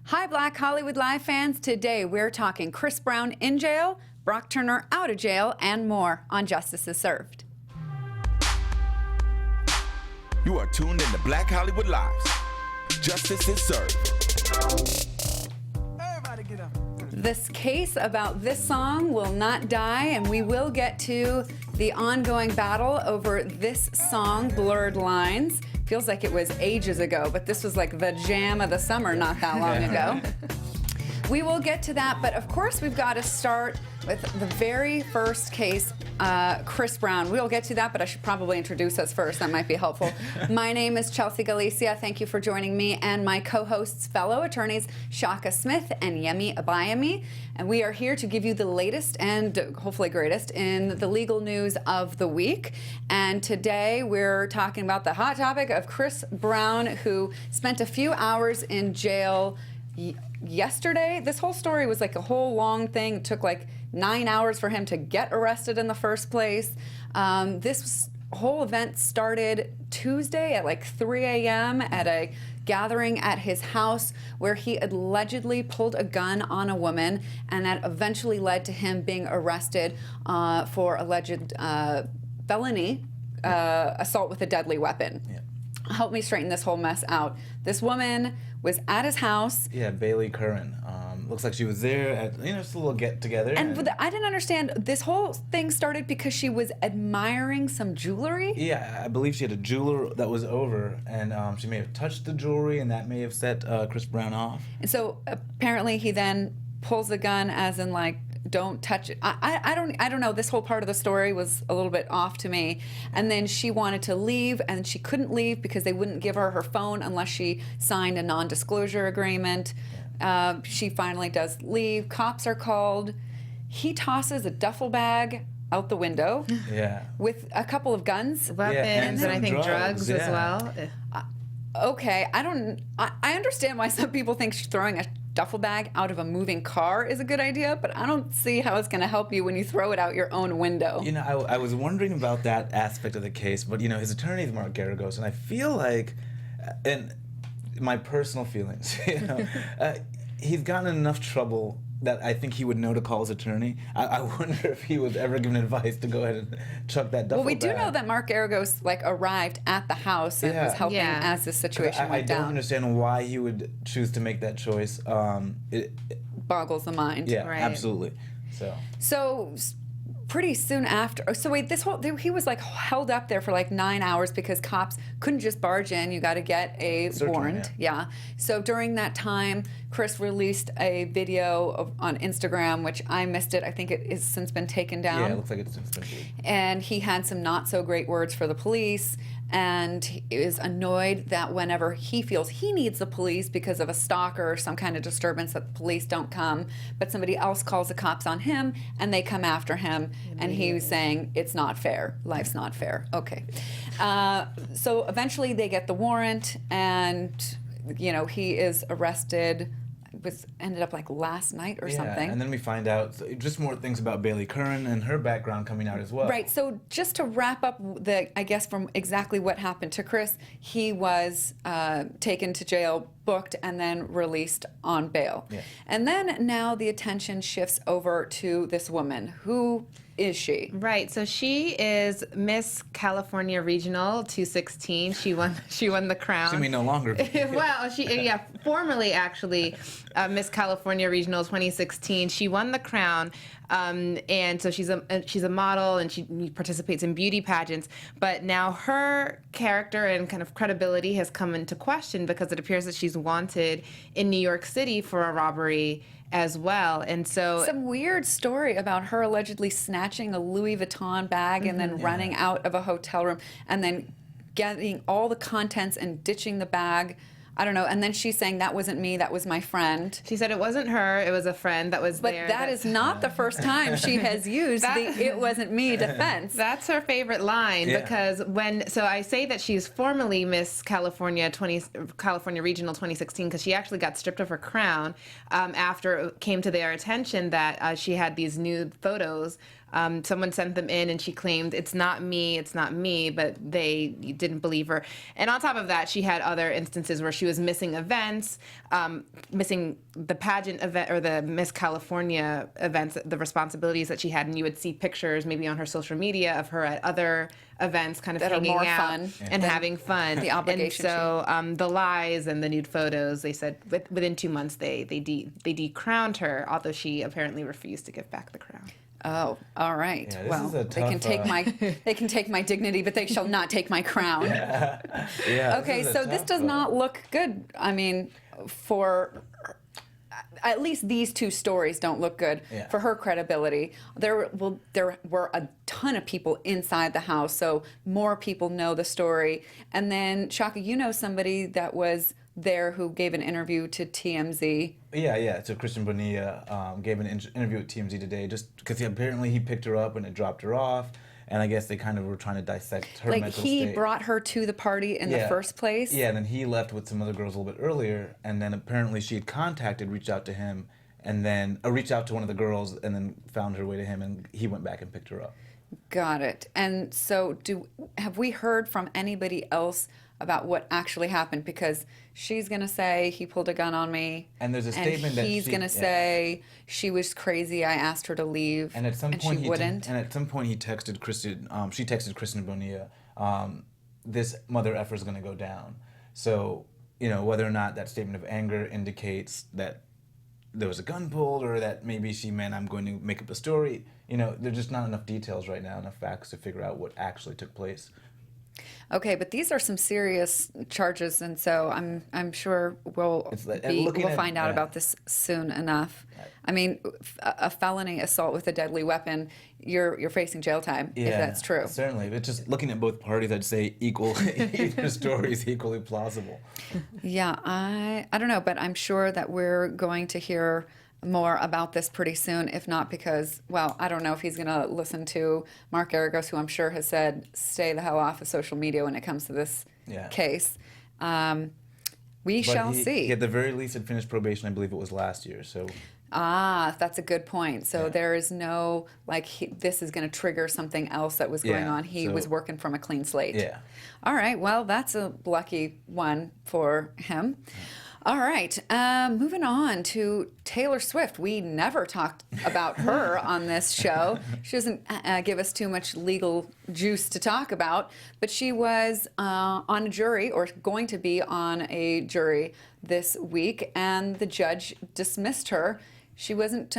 Hi, Black Hollywood Live fans. Today we're talking Chris Brown in jail, Brock Turner out of jail, and more on Justice is Served. You are tuned in to Black Hollywood Lives. Justice is served. Everybody get up. This case about this song will not die, and we will get to the ongoing battle over this song, Blurred Lines. Feels like it was ages ago, but this was like the jam of the summer not that long ago. We will get to that, but of course we've got to start with the very first case, Chris Brown. We'll get to that, but I should probably introduce us first. That might be helpful. My name is Chelsea Galicia. Thank you for joining me and my co-hosts, fellow attorneys Shaka Smith and Yemi Abayomi. And we are here to give you the latest and hopefully greatest in the legal news of the week. And today we're talking about the hot topic of Chris Brown, who spent a few hours in jail yesterday. This whole story was like a whole long thing. It took like 9 hours for him to get arrested in the first place. This whole event started Tuesday at like 3 a.m. at a gathering at his house where he allegedly pulled a gun on a woman, and that eventually led to him being arrested for alleged felony assault with a deadly weapon. Yeah. Help me straighten this whole mess out. This woman was at his house. Yeah, Bailey Curran. Looks like she was there at, just a little get-together. And I didn't understand, this whole thing started because she was admiring some jewelry? Yeah, I believe she had a jeweler that was over, and she may have touched the jewelry, and that may have set Chris Brown off. And so apparently he then pulls the gun as in like, don't touch it. I don't know. This whole part of the story was a little bit off to me. And then she wanted to leave, and she couldn't leave because they wouldn't give her her phone unless she signed a non-disclosure agreement. She finally does leave. Cops are called. He tosses a duffel bag out the window. Yeah. With a couple of guns. Weapons, and I think drugs yeah. as well. Okay, I understand why some people think throwing a duffel bag out of a moving car is a good idea, but I don't see how it's going to help you when you throw it out your own window. I was wondering about that aspect of the case, but, his attorney is Mark Garagos, and I feel like, and my personal feelings, he's gotten in enough trouble that I think he would know to call his attorney. I wonder if he was ever given advice to go ahead and chuck that duffel bag. Well, we do know that Mark Garagos arrived at the house and was helping as the situation went down. I don't understand why he would choose to make that choice. It boggles the mind. Yeah, right. Absolutely. So pretty soon after, he was held up there for 9 hours because cops couldn't just barge in. You got to get a warrant. Yeah. So during that time, Chris released a video on Instagram, which I missed it. I think it has since been taken down. Yeah, it looks like it's since been taken. And he had some not so great words for the police, and he is annoyed that whenever he feels he needs the police because of a stalker or some kind of disturbance, that the police don't come, but somebody else calls the cops on him and they come after him, and he was saying, it's not fair, life's not fair. Okay. So eventually they get the warrant, and he is arrested. Ended up last night or something. And then we find out just more things about Bailey Curran and her background coming out as well. Right. So just to wrap up from exactly what happened to Chris, he was taken to jail, booked, and then released on bail. Yeah. And then now the attention shifts over to this woman. Who is she? Right. So she is Miss California Regional 216. She won the crown. She may no longer be. Well, formerly actually Miss California Regional 2016. She won the crown. And so she's a model, and she participates in beauty pageants. But now her character and kind of credibility has come into question because it appears that she's wanted in New York City for a robbery as well. And so some weird story about her allegedly snatching a Louis Vuitton bag and then running out of a hotel room and then getting all the contents and ditching the bag. I don't know. And then she's saying, that wasn't me, that was my friend. She said it wasn't her, it was a friend that was there. But that is not the first time she has used the "it wasn't me" defense. That's her favorite line, because so I say that she's formerly Miss California Regional 2016 because she actually got stripped of her crown after it came to their attention that she had these nude photos Someone sent them in, and she claimed, it's not me, but they didn't believe her. And on top of that, she had other instances where she was missing events, missing the pageant event or the Miss California events, the responsibilities that she had. And you would see pictures maybe on her social media of her at other events kind of that hanging are more out fun and having fun. the obligation. And so the lies and the nude photos, they said within 2 months they decrowned her, although she apparently refused to give back the crown. Oh, all right. Yeah, this well, is a they can tough, take my dignity, but they shall not take my crown. Yeah. Okay, so this does not look good. I mean, for at least these two stories don't look good for her credibility. There were a ton of people inside the house, so more people know the story. And then, Shaka, you know somebody that was there who gave an interview to TMZ. Yeah. So Christian Bonilla gave an interview at TMZ today, just because apparently he picked her up and it dropped her off, and I guess they kind of were trying to dissect her mental state. Like he brought her to the party in the first place. Yeah, and then he left with some other girls a little bit earlier, and then apparently she had reached out to him, and then reached out to one of the girls, and then found her way to him, and he went back and picked her up. Got it. And so, have we heard from anybody else about what actually happened? Because she's going to say he pulled a gun on me. And there's a statement that he's going to say she was crazy. I asked her to leave. And at some point she wouldn't. And at some point he texted Kristen. She texted Kristen Bonilla. This mother effer is going to go down. So whether or not that statement of anger indicates that there was a gun pulled, or that maybe she meant I'm going to make up a story. There's just not enough details right now, enough facts to figure out what actually took place. Okay, but these are some serious charges, and so I'm sure we'll find out about this soon enough. I mean, a felony assault with a deadly weapon, you're facing jail time if that's true. Certainly, but just looking at both parties, I'd say either story is equally plausible. Yeah, I don't know, but I'm sure that we're going to hear more about this pretty soon, if not because, well, I don't know if he's going to listen to Mark Garagos, who I'm sure has said, stay the hell off of social media when it comes to this case. We shall see. He, at the very least, had finished probation, I believe it was last year, so... that's a good point. So there is no, this is going to trigger something else that was going on. He was working from a clean slate. Yeah. All right, well, that's a lucky one for him. All right, moving on to Taylor Swift. We never talked about her on this show. She doesn't give us too much legal juice to talk about, but she was on a jury, or going to be on a jury this week, and the judge dismissed her. She wasn't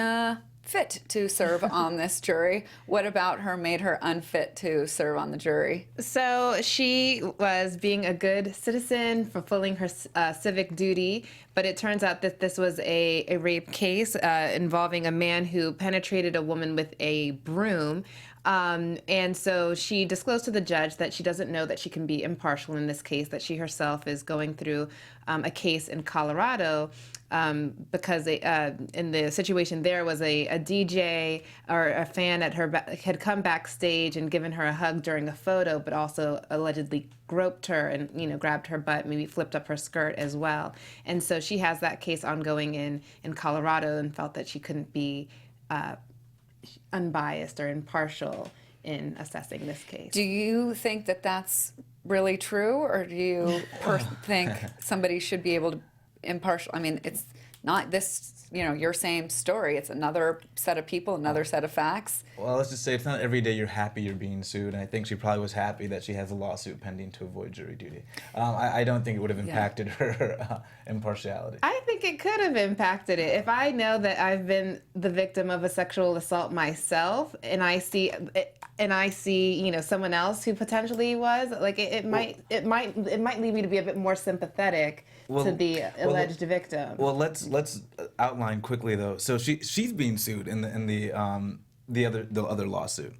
fit to serve on this jury. What about her made her unfit to serve on the jury? So she was being a good citizen, fulfilling her civic duty, but it turns out that this was a rape case involving a man who penetrated a woman with a broom. And so she disclosed to the judge that she doesn't know that she can be impartial in this case, that she herself is going through a case in Colorado because in the situation there was a DJ or a fan at her had come backstage and given her a hug during a photo, but also allegedly groped her and grabbed her butt, maybe flipped up her skirt as well. And so she has that case ongoing in Colorado, and felt that she couldn't be unbiased or impartial in assessing this case. Do you think that that's really true, or do you think somebody should be able to impartial? I mean, it's not this, your same story. It's another set of people, another set of facts. Well, let's just say it's not every day you're happy you're being sued, and I think she probably was happy that she has a lawsuit pending to avoid jury duty. I don't think it would have impacted her impartiality. I think it could have impacted it. If I know that I've been the victim of a sexual assault myself, and I see someone else who potentially was, it might lead me to be a bit more sympathetic to the alleged victim. Well, let's outline quickly though. So she's being sued in the other lawsuit.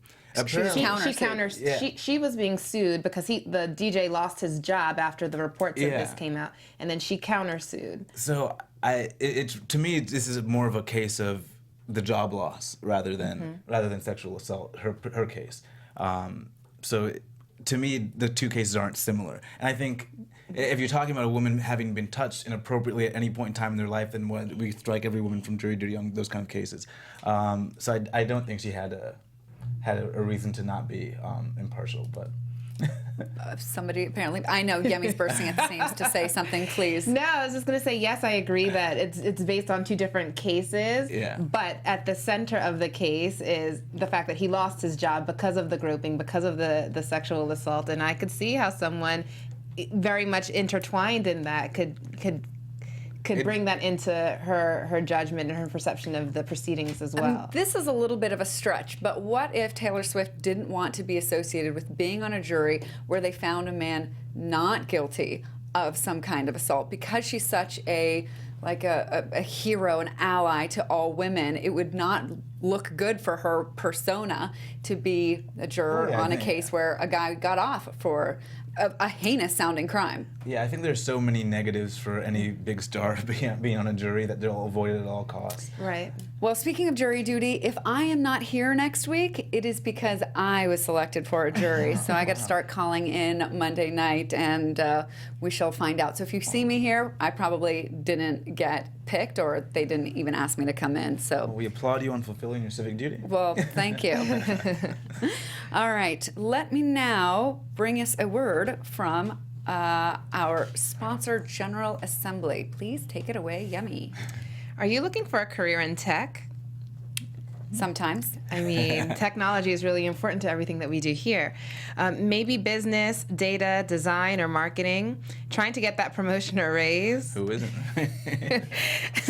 She was being sued because the DJ lost his job after the reports of this came out, and then she countersued. So to me, this is more of a case of the job loss rather than sexual assault. Her case. So to me, the two cases aren't similar, and I think if you're talking about a woman having been touched inappropriately at any point in time in their life, then we strike every woman from jury duty on those kind of cases. So I don't think she had had a reason to not be impartial, but. Somebody apparently, I know Yemi's bursting at the seams to say something, please. No, I was just going to say, yes, I agree that it's based on two different cases. Yeah. But at the center of the case is the fact that he lost his job because of the groping, because of the sexual assault. And I could see how someone very much intertwined in that could bring that into her judgment and her perception of the proceedings as well. I mean, this is a little bit of a stretch, but what if Taylor Swift didn't want to be associated with being on a jury where they found a man not guilty of some kind of assault because she's such a hero, an ally to all women? It would not look good for her persona to be a juror on a case where a guy got off for a heinous sounding crime. Yeah, I think there's so many negatives for any big star being on a jury that they'll avoid it at all costs. Right. Well, speaking of jury duty, if I am not here next week, it is because I was selected for a jury. So I got to start calling in Monday night, and we shall find out. So if you see me here, I probably didn't get picked, or they didn't even ask me to come in. So We applaud you on fulfilling your civic duty. well, thank you. All right, let me now bring us a word from our sponsor, General Assembly. Please take it away, Yemi. Are you looking for a career in tech? Sometimes. I mean, technology is really important to everything that we do here. Maybe business, data, design, or marketing. Trying to get that promotion or raise. Who isn't?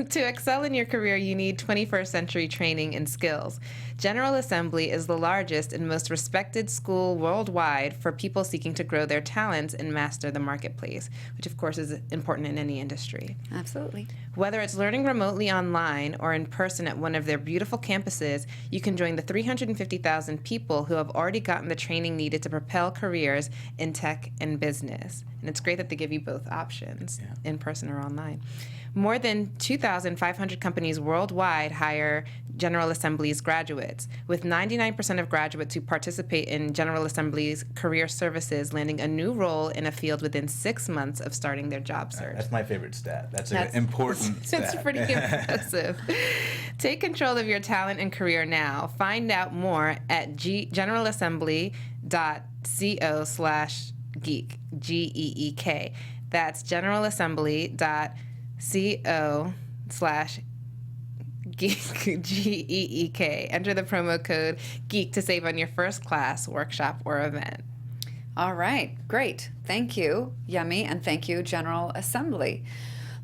To excel in your career, you need 21st century training and skills. General Assembly is the largest and most respected school worldwide for people seeking to grow their talents and master the marketplace, which of course is important in any industry. Absolutely. Whether it's learning remotely online or in person at one of their beautiful campuses, you can join the 350,000 people who have already gotten the training needed to propel careers in tech and business. And it's great that they give you both options, in person or online. More than 2,500 companies worldwide hire General Assembly's graduates, with 99% of graduates who participate in General Assembly's career services landing a new role in a field within 6 months of starting their job search. That's my favorite stat. That's an important stat. It's pretty impressive. Take control of your talent and career now. Find out more at generalassembly.co/geek, GEEK. That's generalassembly.co/geek, GEEK. Enter the promo code GEEK to save on your first class, workshop, or event. All right, great. Thank you, Yemi, and thank you, General Assembly.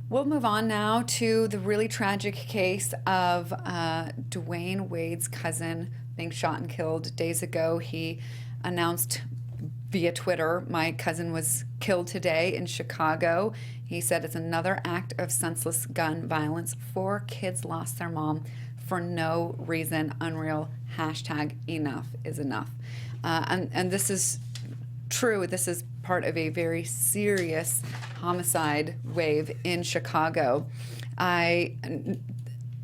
We'll move on now to the really tragic case of Dwayne Wade's cousin being shot and killed days ago. He announced via Twitter, "My cousin was killed today in Chicago." He said it's another act of senseless gun violence. 4 kids lost their mom for no reason. Unreal. Hashtag enough is enough. And this is true. This is part of a very serious homicide wave in Chicago. I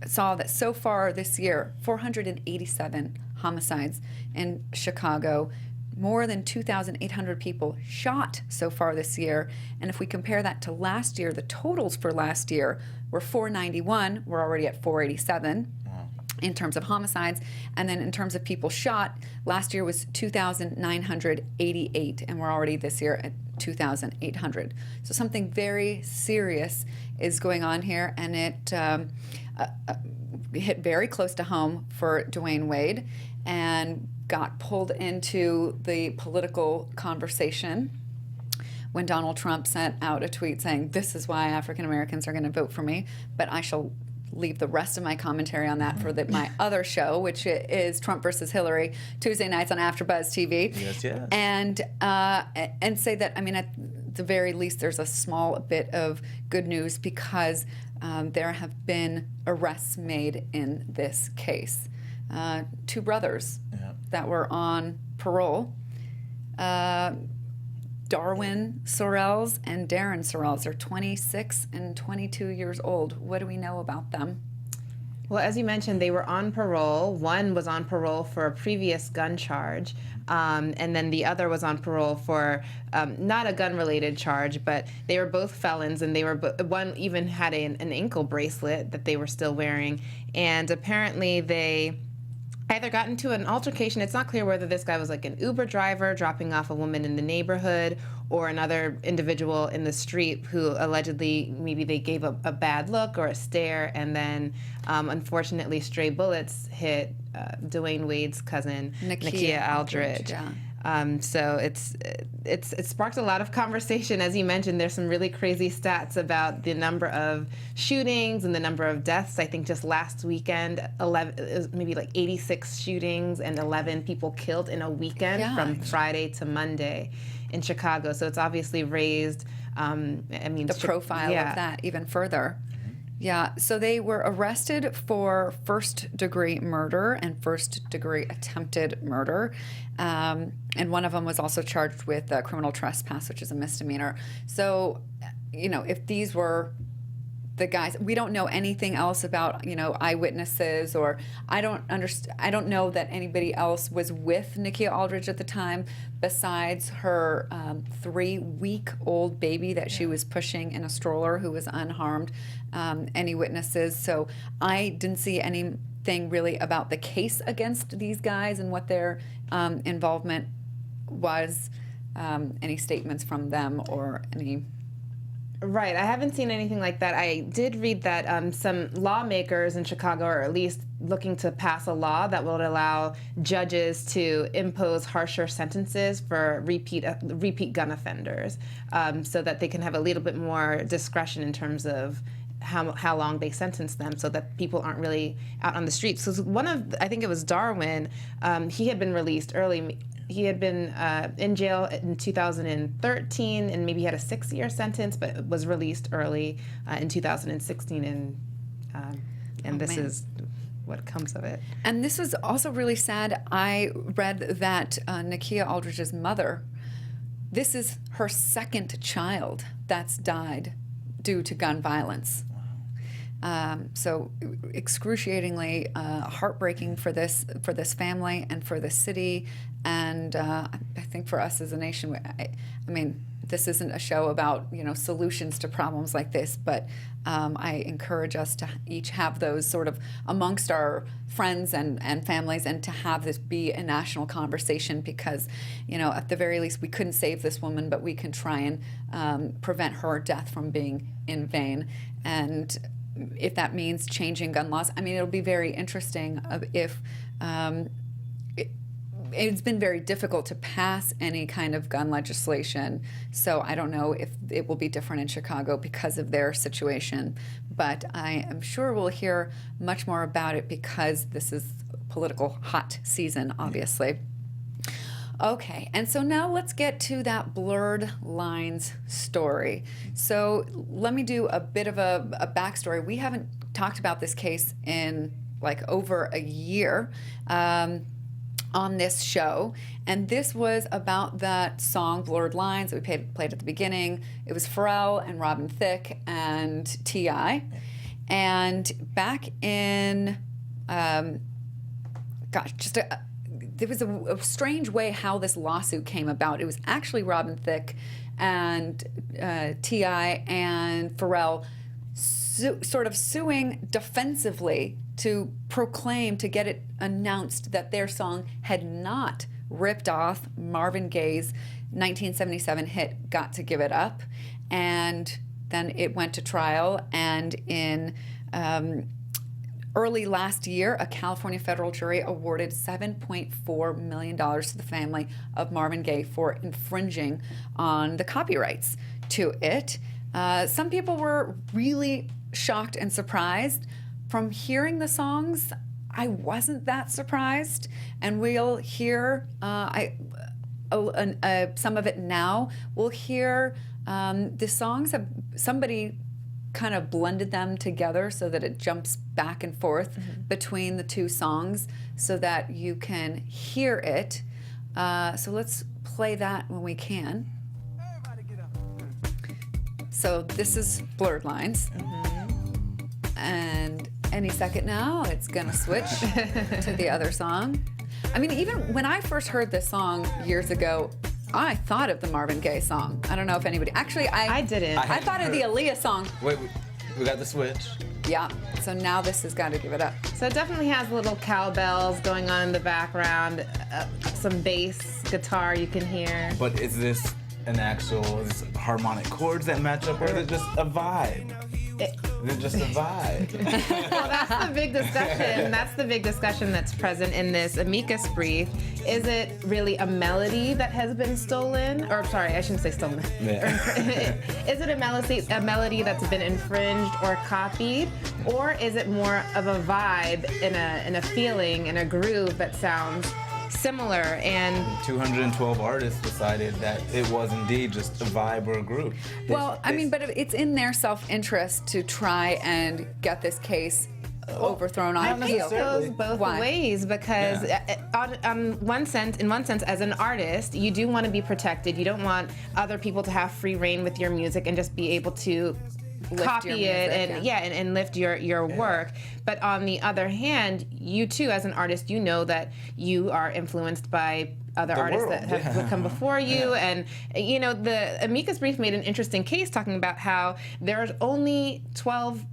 saw that so far this year, 487 homicides in Chicago. More than 2,800 people shot so far this year. And if we compare that to last year, the totals for last year were 491. We're already at 487 in terms of homicides. And then in terms of people shot, last year was 2,988. And we're already this year at 2,800. So something very serious is going on here. And it hit very close to home for Dwayne Wade and got pulled into the political conversation when Donald Trump sent out a tweet saying, "This is why African Americans are going to vote for me," but I shall leave the rest of my commentary on that for my other show, which is Trump versus Hillary, Tuesday nights on AfterBuzz TV. Yes, yes. And say that, I mean, at the very least, there's a small bit of good news because there have been arrests made in this case. 2 brothers that were on parole. Darwin Sorrells and Darren Sorrells are 26 and 22 years old. What do we know about them? Well, as you mentioned, they were on parole. One was on parole for a previous gun charge, and then the other was on parole for not a gun-related charge, but they were both felons, and they were one even had an ankle bracelet that they were still wearing, and apparently they either got into an altercation. It's not clear whether this guy was like an Uber driver dropping off a woman in the neighborhood or another individual in the street who allegedly maybe they gave a bad look or a stare, and then unfortunately stray bullets hit Dwayne Wade's cousin, Nakia Aldridge. Yeah. So it's sparked a lot of conversation. As you mentioned, there's some really crazy stats about the number of shootings and the number of deaths. I think just last weekend, it was maybe like 86 shootings and 11 people killed in a weekend from Friday to Monday in Chicago. So it's obviously raised, the profile of that even further. Yeah, so they were arrested for first-degree murder and first-degree attempted murder. And one of them was also charged with criminal trespass, which is a misdemeanor. So, if these were the guys, we don't know anything else about, eyewitnesses, or I don't know that anybody else was with Nakia Aldridge at the time besides her 3-week-old baby that she was pushing in a stroller who was unharmed. Any witnesses? So I didn't see anything really about the case against these guys and what their involvement was, any statements from them or any... Right. I haven't seen anything like that. I did read that some lawmakers in Chicago are at least looking to pass a law that will allow judges to impose harsher sentences for repeat gun offenders, so that they can have a little bit more discretion in terms of how long they sentence them, so that people aren't really out on the streets. So I think it was Darwin, he had been released early. He had been in jail in 2013, and maybe he had a 6-year sentence, but was released early in 2016, and this is what comes of it. And this is also really sad. I read that Nakia Aldridge's mother, this is her second child that's died due to gun violence. So excruciatingly heartbreaking for this family and for the city, and I think for us as a nation. I mean, this isn't a show about solutions to problems like this, but I encourage us to each have those sort of amongst our friends and families, and to have this be a national conversation, because at the very least we couldn't save this woman, but we can try and prevent her death from being in vain. And if that means changing gun laws, I mean, it'll be very interesting if it's been very difficult to pass any kind of gun legislation. So I don't know if it will be different in Chicago because of their situation. But I am sure we'll hear much more about it, because this is political hot season, obviously. Okay, and so now let's get to that blurred lines story. So let me do a bit of a backstory. We haven't talked about this case in like over a year on this show, and this was about that song Blurred Lines that we played at the beginning. It was Pharrell and Robin Thicke and T.I. And back in, there was a strange way how this lawsuit came about. It was actually Robin Thicke and T.I. and Pharrell sort of suing defensively to proclaim, to get it announced that their song had not ripped off Marvin Gaye's 1977 hit Got to Give It Up. And then it went to trial, and in early last year, a California federal jury awarded $7.4 million to the family of Marvin Gaye for infringing on the copyrights to it. Some people were really shocked and surprised. From hearing the songs, I wasn't that surprised, and we'll hear some of it now. We'll hear the songs have somebody kind of blended them together so that it jumps back and forth between the two songs so that you can hear it. So let's play that when we can. Everybody get up. So this is Blurred Lines. And any second now, it's gonna switch to the other song. I mean, even when I first heard this song years ago, I thought of the Marvin Gaye song. I don't know if anybody... Actually, I didn't. I thought of the Aaliyah song. Wait, we got the switch. Yeah. So now this has got to give it up. So it definitely has little cowbells going on in the background, some bass guitar you can hear. But is this an actual harmonic chords that match up, or is it just a vibe? Is it just a vibe? Well, that's the big discussion. That's the big discussion that's present in this amicus brief. Is it really a melody that has been stolen? Or sorry, I shouldn't say stolen. Yeah. Is it a melody that's been infringed or copied? Or is it more of a vibe in a feeling, in a groove that sounds similar? And 212 artists decided that it was indeed just a vibe or a group. Well, I mean, but it's in their self-interest to try and get this case overthrown on I think appeal. it goes both Why? ways because, in one sense, as an artist, you do want to be protected. You don't want other people to have free reign with your music and just be able to copy your it music, and lift your work. But on the other hand, you too, as an artist, you know that you are influenced by other artists world, that have come before you. And you know, the amicus brief made an interesting case talking about how there's only 12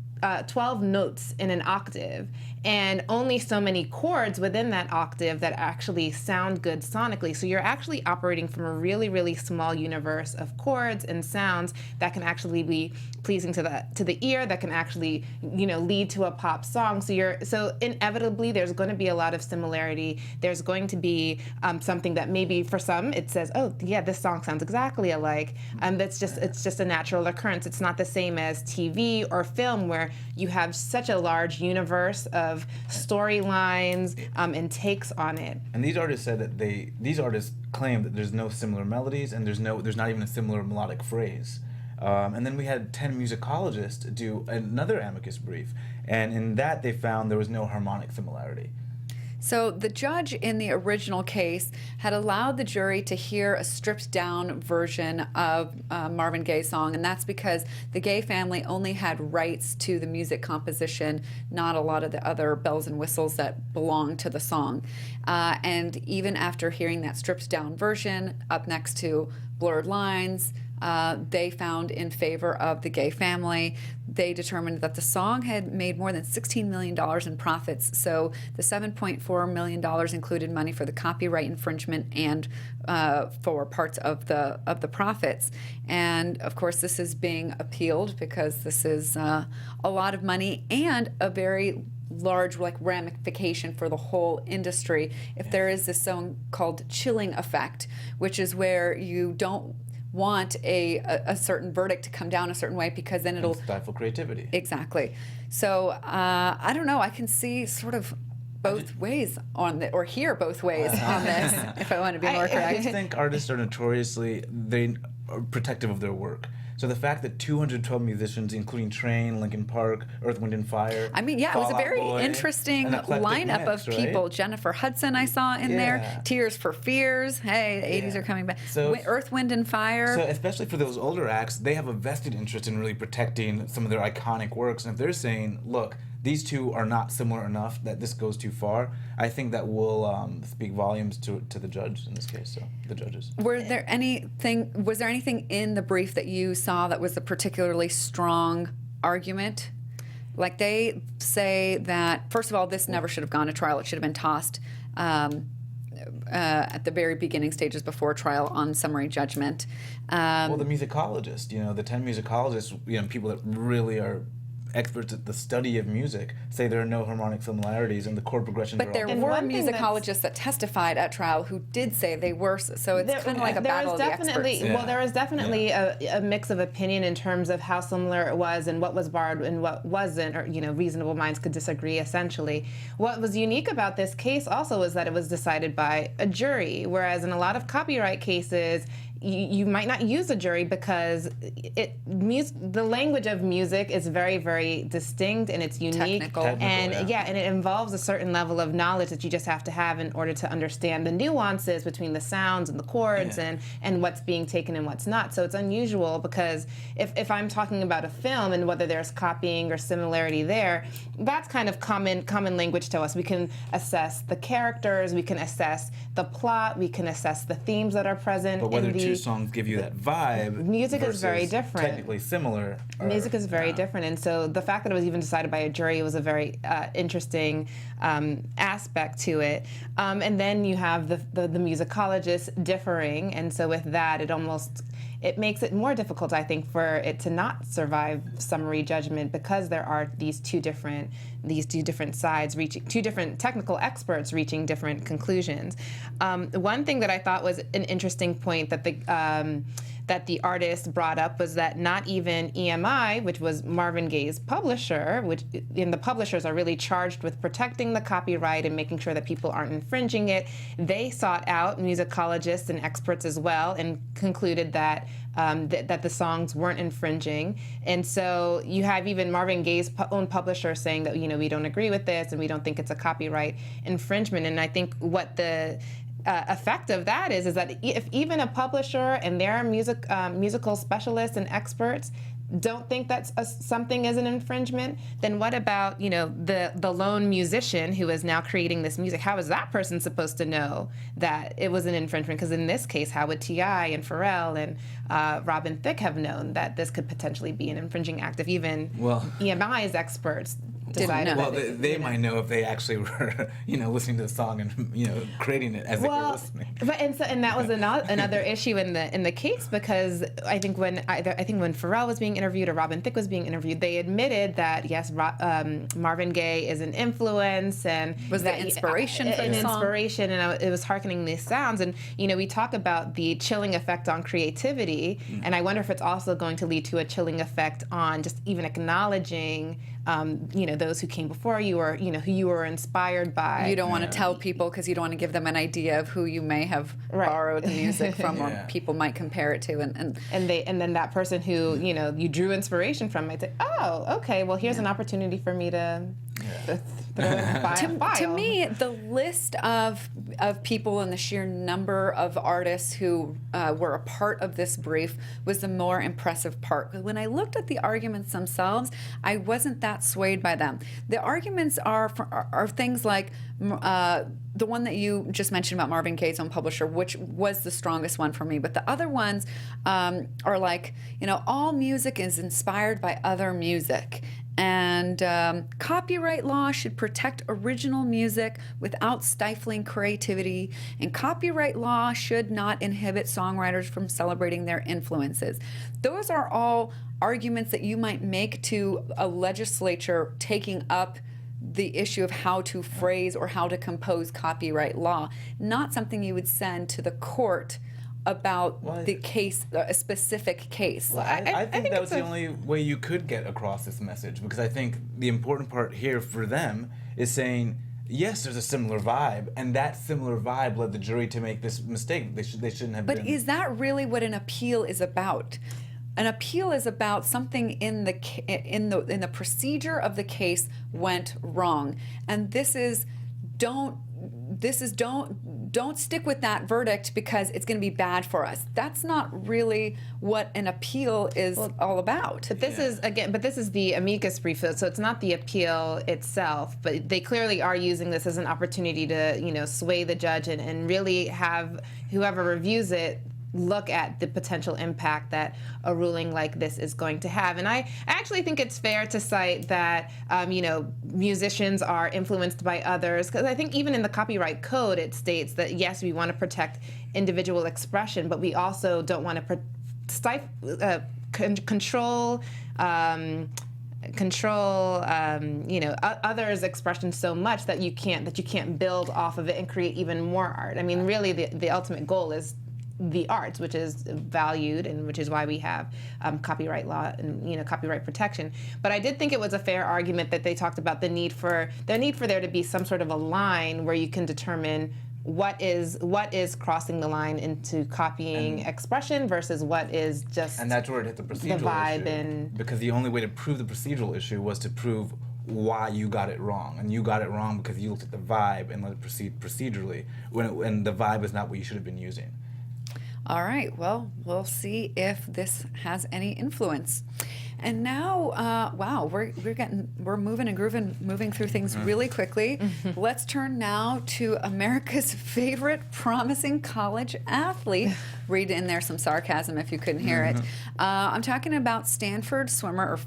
notes in an octave, and only so many chords within that octave that actually sound good sonically. So you're actually operating from a really, really small universe of chords and sounds that can actually be pleasing to the ear, that can actually, you know, lead to a pop song. So inevitably there's going to be a lot of similarity. There's going to be something that maybe for some it says, oh yeah, this song sounds exactly alike. It's just a natural occurrence. It's not the same as TV or film where you have such a large universe of storylines and takes on it. And these artists said that these artists claim that there's no similar melodies and there's not even a similar melodic phrase. And then we had 10 musicologists do another amicus brief, and in that they found there was no harmonic similarity. So the judge in the original case had allowed the jury to hear a stripped-down version of Marvin Gaye's song, and that's because the Gaye family only had rights to the music composition, not a lot of the other bells and whistles that belong to the song. And even after hearing that stripped-down version, up next to Blurred Lines, they found in favor of the Gaye family. They determined that the song had made more than $16 million in profits. So the $7.4 million included money for the copyright infringement and for parts of the profits. And of course, this is being appealed because this is a lot of money and a very large ramification for the whole industry. If there is this so-called chilling effect, which is where you don't want a certain verdict to come down a certain way because then it'll stifle creativity. Exactly. So I don't know. I can see sort of both ways on the, or hear both ways on this, if I want to be more I correct. just think artists are notoriously protective of their work. So the fact that 212 musicians, including Train, Linkin Park, Earth, Wind and Fire, I mean, yeah, it was a Fall Out very Boy, interesting an eclectic lineup mix, of right? people. Jennifer Hudson I saw in there. Tears for Fears. Hey, the 80s are coming back. So, Earth, Wind and Fire. So especially for those older acts, they have a vested interest in really protecting some of their iconic works. And if they're saying, look, these two are not similar enough that this goes too far, I think that will speak volumes to the judge in this case, so the judges. Was there anything in the brief that you saw that was a particularly strong argument? Like they say that, first of all, this never should have gone to trial. It should have been tossed at the very beginning stages before trial on summary judgment. Well, the musicologists, the 10 musicologists, people that really are experts at the study of music say there are no harmonic similarities and the chord progressions but there all were musicologists that testified at trial who did say they were, so it's kind of like a battle of the experts. Well, there was definitely a mix of opinion in terms of how similar it was and what was borrowed and what wasn't, or reasonable minds could disagree essentially. What was unique about this case also was that it was decided by a jury, whereas in a lot of copyright cases you might not use a jury because the language of music is very, very distinct and it's unique. Technical, and it involves a certain level of knowledge that you just have to have in order to understand the nuances between the sounds and the chords and what's being taken and what's not. So it's unusual because if I'm talking about a film and whether there's copying or similarity there, that's kind of common language to us. We can assess the characters, we can assess the plot, we can assess the themes that are present but whether in these. two songs give you that vibe. Music is very versus different. Technically similar. Music is very different, and so the fact that it was even decided by a jury was a very interesting aspect to it. And then you have the musicologists differing, and so with that, it makes it more difficult, I think, for it to not survive summary judgment because there are these two different sides reaching, two different technical experts reaching different conclusions. One thing that I thought was an interesting point that the artist brought up was that not even EMI, which was Marvin Gaye's publisher, the publishers are really charged with protecting the copyright and making sure that people aren't infringing it. They sought out musicologists and experts as well and concluded that that the songs weren't infringing. And so you have even Marvin Gaye's own publisher saying that, we don't agree with this and we don't think it's a copyright infringement. And I think what the effect of that is that if even a publisher and their musical specialists and experts don't think that something is an infringement, then what about the lone musician who is now creating this music? How is that person supposed to know that it was an infringement? Because in this case, how would T.I. and Pharrell and Robin Thicke have known that this could potentially be an infringing act if even EMI's experts decided? know. Well, they might know if they actually were, listening to the song and, creating it as they were listening. But and that was another issue in the case, because I think when Pharrell was being interviewed or Robin Thicke was being interviewed, they admitted that yes, Marvin Gaye is an influence and was that the inspiration for the song. Inspiration, and it was hearkening these sounds. And we talk about the chilling effect on creativity, and I wonder if it's also going to lead to a chilling effect on just even acknowledging those who came before you or, who you were inspired by. You don't want to tell people because you don't want to give them an idea of who you may have borrowed the music from or people might compare it to. And then that person who, you drew inspiration from might say, oh, okay, well, here's an opportunity for me to to me, the list of people and the sheer number of artists who were a part of this brief was the more impressive part. When I looked at the arguments themselves, I wasn't that swayed by them. The arguments are things like the one that you just mentioned about Marvin Gaye's own publisher, which was the strongest one for me. But the other ones are like, all music is inspired by other music. And copyright law should protect original music without stifling creativity, and copyright law should not inhibit songwriters from celebrating their influences. Those are all arguments that you might make to a legislature taking up the issue of how to phrase or how to compose copyright law, not something you would send to the court about the case, a specific case. Well, I think that was the only way you could get across this message, because I think the important part here for them is saying, yes, there's a similar vibe, and that similar vibe led the jury to make this mistake. They shouldn't have been. But is that really what an appeal is about? An appeal is about something in the procedure of the case went wrong, and this is don't stick with that verdict because it's going to be bad for us. That's not really what an appeal is all about. But this is the amicus brief, so it's not the appeal itself, but they clearly are using this as an opportunity to, sway the judge and really have whoever reviews it look at the potential impact that a ruling like this is going to have. And I actually think it's fair to cite that, musicians are influenced by others, because I think even in the copyright code it states that, yes, we want to protect individual expression, but we also don't want to control others' expression so much that you can't build off of it and create even more art. I mean, really, the ultimate goal is the arts, which is valued and which is why we have copyright law and copyright protection. But I did think it was a fair argument that they talked about the need for there to be some sort of a line where you can determine what is crossing the line into copying expression versus what is just and that's where it hit the procedural vibe issue. Because the only way to prove the procedural issue was to prove why you got it wrong, and you got it wrong because you looked at the vibe and let it proceed procedurally when the vibe is not what you should have been using. All right, well, we'll see if this has any influence. And now, wow, we're moving and grooving, moving through things really quickly. Let's turn now to America's favorite promising college athlete. Read in there some sarcasm if you couldn't hear it. I'm talking about Stanford swimmer, or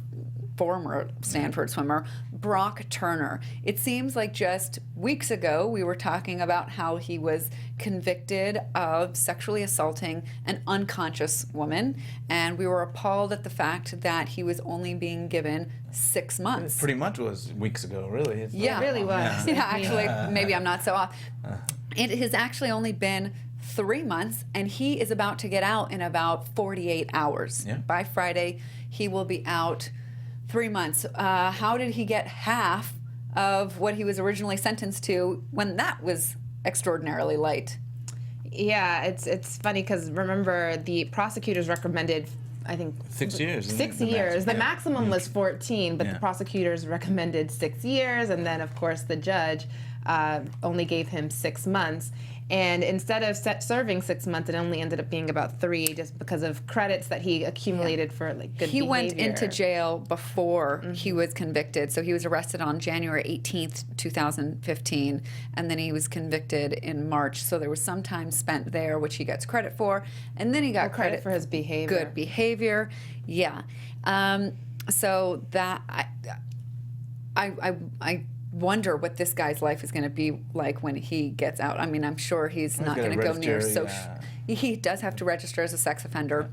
former Stanford swimmer, Brock Turner. It seems like just weeks ago we were talking about how he was convicted of sexually assaulting an unconscious woman, and we were appalled at the fact that he was only being given 6 months. It pretty much was weeks ago, really. Yeah, It really was. Yeah, actually, maybe I'm not so off. It has actually only been 3 months, and he is about to get out in about 48 hours. Yeah. By Friday, he will be out. 3 months. How did he get half of what he was originally sentenced to when that was extraordinarily light? Yeah, it's funny because remember the prosecutors recommended, I think 6 years. 6 the years. maximum. The maximum was 14, but Yeah. the prosecutors recommended 6 years, and then of course the judge only gave him 6 months. And instead of serving 6 months, it only ended up being about 3, just because of credits that he accumulated for like good He behavior. went into jail before he was convicted. So he was arrested on January 18th, 2015, and then he was convicted in March. So there was some time spent there, which he gets credit for, and then he got credit for his behavior. Good behavior, yeah. So that I wonder what this guy's life is going to be like when he gets out. I mean, I'm sure he's not gotta going to go near register, social. He does have to register as a sex offender.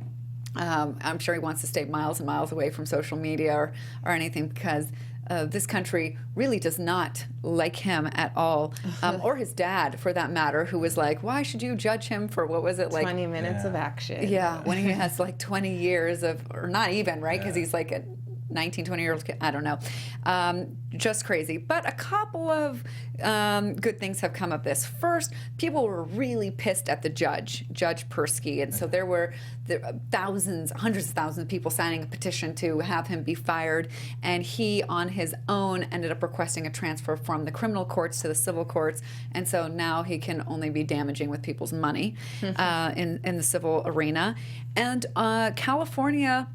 I'm sure he wants to stay miles and miles away from social media or anything, because this country really does not like him at all, or his dad for that matter, who was like, why should you judge him for, what was it, like 20 minutes of action. yeah, when he has like 20 years of, or not even, right? Because he's like a 19, 20-year-old kid. I don't know. Just crazy. But a couple of good things have come of this. First, people were really pissed at the Judge Persky. And so there were thousands, hundreds of thousands of people signing a petition to have him be fired. And he, on his own, ended up requesting a transfer from the criminal courts to the civil courts. And so now he can only be damaging with people's money in the civil arena. And California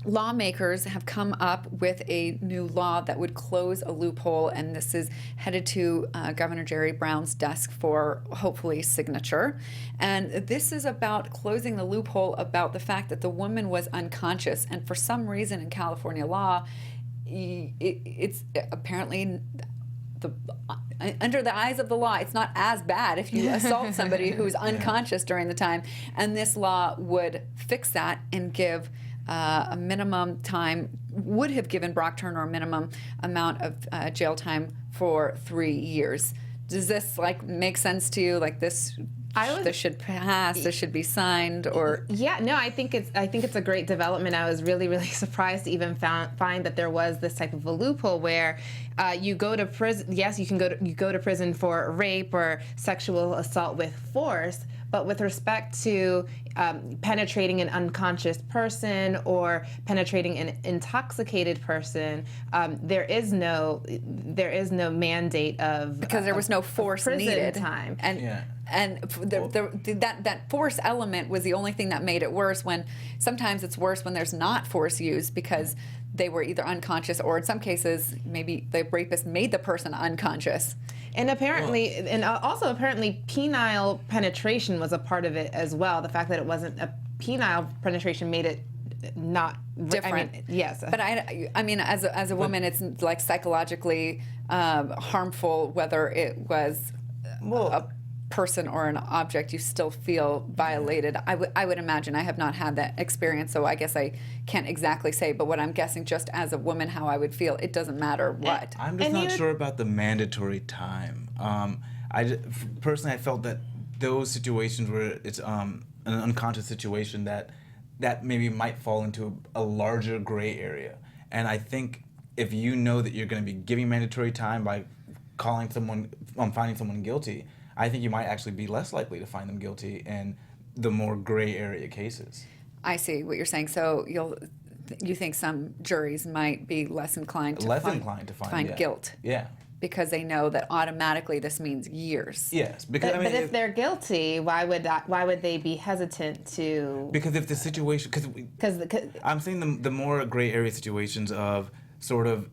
lawmakers have come up with a new law that would close a loophole, and this is headed to Governor Jerry Brown's desk for hopefully signature. And this is about closing the loophole about the fact that the woman was unconscious, and for some reason in California law, it's apparently under the eyes of the law, it's not as bad if you assault somebody who's unconscious during the time. And this law would fix that and give a minimum time, would have given Brock Turner a minimum amount of jail time for 3 years. Does this like make sense to you? Like this should pass, this should be signed, or? Yeah, no, I think it's a great development. I was really, really surprised to even find that there was this type of a loophole where you go to prison. Yes, you go to prison for rape or sexual assault with force, but with respect to penetrating an unconscious person or penetrating an intoxicated person, there is no mandate of, because there was no force prison needed time. And that force element was the only thing that made it worse. When sometimes it's worse when there's not force used, because they were either unconscious, or in some cases maybe the rapist made the person unconscious. And apparently, also penile penetration was a part of it as well. The fact that it wasn't a penile penetration made it not different. I mean, yes, but I mean, as a woman, it's like psychologically harmful whether it was a person or an object. You still feel violated. I would imagine. I have not had that experience, so I guess I can't exactly say. But what I'm guessing, just as a woman, how I would feel, it doesn't matter what. I'm just not sure about the mandatory time. Personally, I felt that those situations where it's an unconscious situation that maybe might fall into a larger gray area. And I think if you know that you're going to be giving mandatory time by finding someone guilty, I think you might actually be less likely to find them guilty in the more gray area cases. I see what you're saying. So you think some juries might be less inclined to find yeah. guilt. Yeah. because they know that automatically this means years. Yes, because But if they're guilty, why would they be hesitant to? Because if the situation, Because I'm saying the more gray area situations of sort of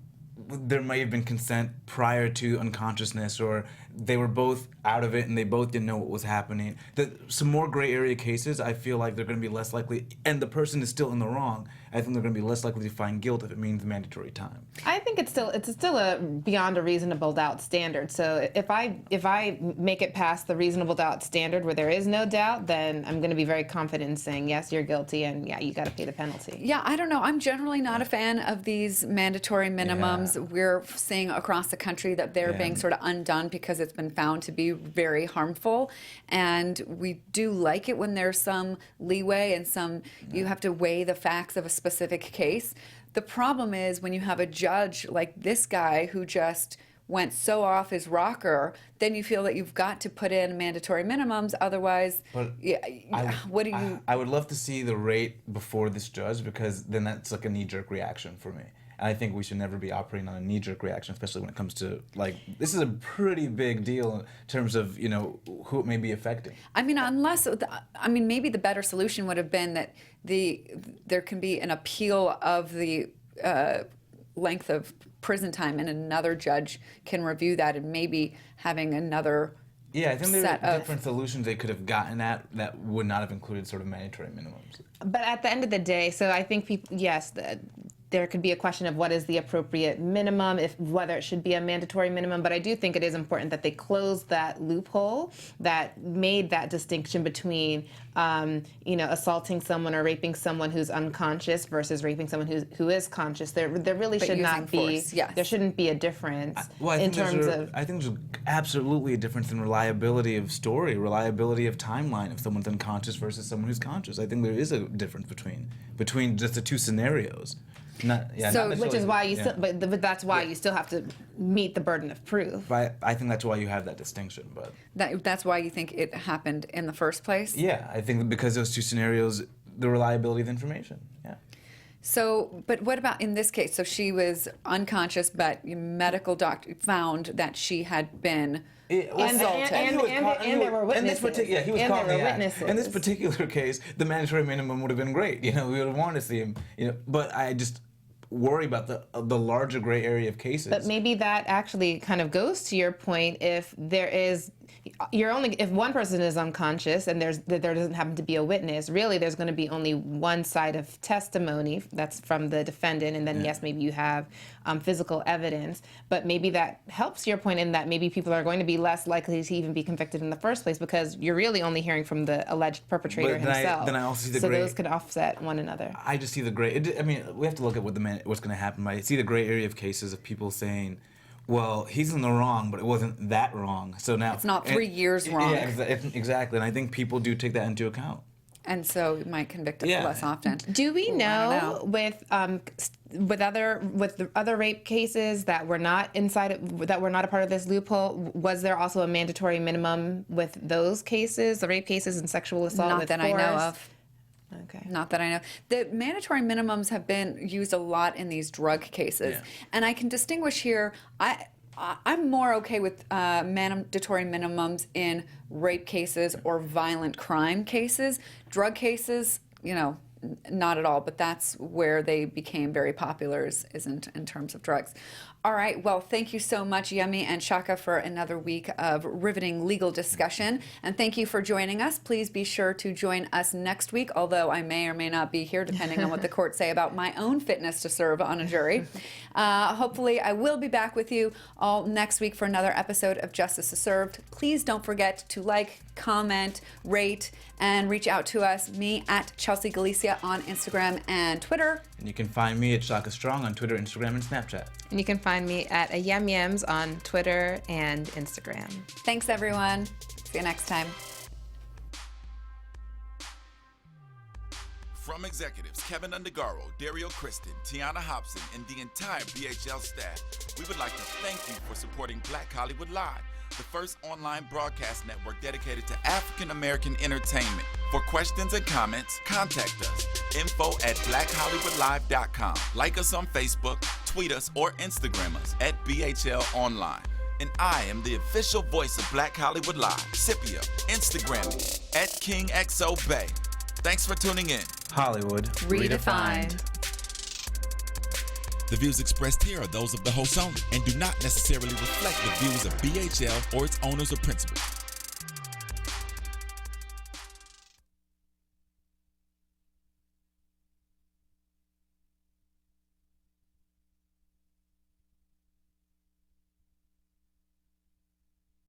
there may have been consent prior to unconsciousness, or they were both out of it and they both didn't know what was happening. Some more gray area cases, I feel like they're going to be less likely, and the person is still in the wrong. I think they're going to be less likely to find guilt if it means mandatory time. I think it's still a beyond a reasonable doubt standard. So if I make it past the reasonable doubt standard where there is no doubt, then I'm going to be very confident in saying yes, you're guilty, and yeah, you got to pay the penalty. Yeah, I don't know. I'm generally not a fan of these mandatory minimums. Yeah. We're seeing across the country that they're being sort of undone because it's been found to be very harmful. And we do like it when there's some leeway and you have to weigh the facts of a specific case. The problem is when you have a judge like this guy who just went so off his rocker, then you feel that you've got to put in mandatory minimums. Otherwise, what do you... I would love to see the rate before this judge, because then that's like a knee-jerk reaction for me. And I think we should never be operating on a knee-jerk reaction, especially when it comes to, like, this is a pretty big deal in terms of, you know, who it may be affecting. I mean, maybe the better solution would have been that there can be an appeal of the length of prison time, and another judge can review that, and maybe having another Yeah, I think there are different solutions they could have gotten at that would not have included sort of mandatory minimums. But at the end of the day, so I think people, yes, there could be a question of what is the appropriate minimum, whether it should be a mandatory minimum. But I do think it is important that they closed that loophole that made that distinction between, assaulting someone or raping someone who's unconscious versus raping someone who is conscious. There really should not be. Force, yes. There shouldn't be a difference I think there's absolutely a difference in reliability of story, reliability of timeline if someone's unconscious versus someone who's conscious. I think there is a difference between just the two scenarios. Which is why but that's why you still have to meet the burden of proof. But I think that's why you have that distinction. But that's why you think it happened in the first place? Yeah, I think because those two scenarios, the reliability of the information. Yeah. So, but what about in this case? So she was unconscious, but medical doctor found that she had been assaulted. And there were witnesses. He was caught in the act. Witnesses. In this particular case, the mandatory minimum would have been great. We would have wanted to see him. But I just worry about the larger gray area of cases. But maybe that actually kind of goes to your point. If one person is unconscious and there doesn't happen to be a witness, really there's going to be only one side of testimony that's from the defendant, and then yes, maybe you have physical evidence. But maybe that helps your point in that maybe people are going to be less likely to even be convicted in the first place because you're really only hearing from the alleged perpetrator himself. Then I also see so those could offset one another. I just see the gray. We have to look at what's going to happen. I see the gray area of cases of people saying, well, he's in the wrong, but it wasn't that wrong. So now it's not 3 years wrong. Yeah, exactly. And I think people do take that into account. And so it might convict us less often. Do we know with the other rape cases that were not that were not a part of this loophole? Was there also a mandatory minimum with those cases, the rape cases and sexual assault? Not that I know of. Okay. Not that I know. The mandatory minimums have been used a lot in these drug cases. Yeah. And I can distinguish here, I'm more okay with mandatory minimums in rape cases or violent crime cases. Drug cases, not at all, but that's where they became very popular isn't in terms of drugs. All right, well, thank you so much, Yemi and Shaka, for another week of riveting legal discussion. And thank you for joining us. Please be sure to join us next week, although I may or may not be here, depending on what the courts say about my own fitness to serve on a jury. Hopefully, I will be back with you all next week for another episode of Justice is Served. Please don't forget to like, comment, rate, and reach out to us, me at Chelsea Galicia on Instagram and Twitter. And you can find me at Shaka Strong on Twitter, Instagram, and Snapchat. And you can find me at Yems on Twitter and Instagram. Thanks, everyone. See you next time. From executives Keven Undergaro, Dario Kristen, Tiana Hobson, and the entire BHL staff, we would like to thank you for supporting Black Hollywood Live, the first online broadcast network dedicated to African American entertainment. For questions and comments, contact us. info@blackhollywoodlive.com. Like us on Facebook, tweet us, or Instagram us at BHL Online. And I am the official voice of Black Hollywood Live, Scipio. Instagram me at KingXOBay. Thanks for tuning in. Hollywood Redefined. The views expressed here are those of the host only and do not necessarily reflect the views of BHL or its owners or principals.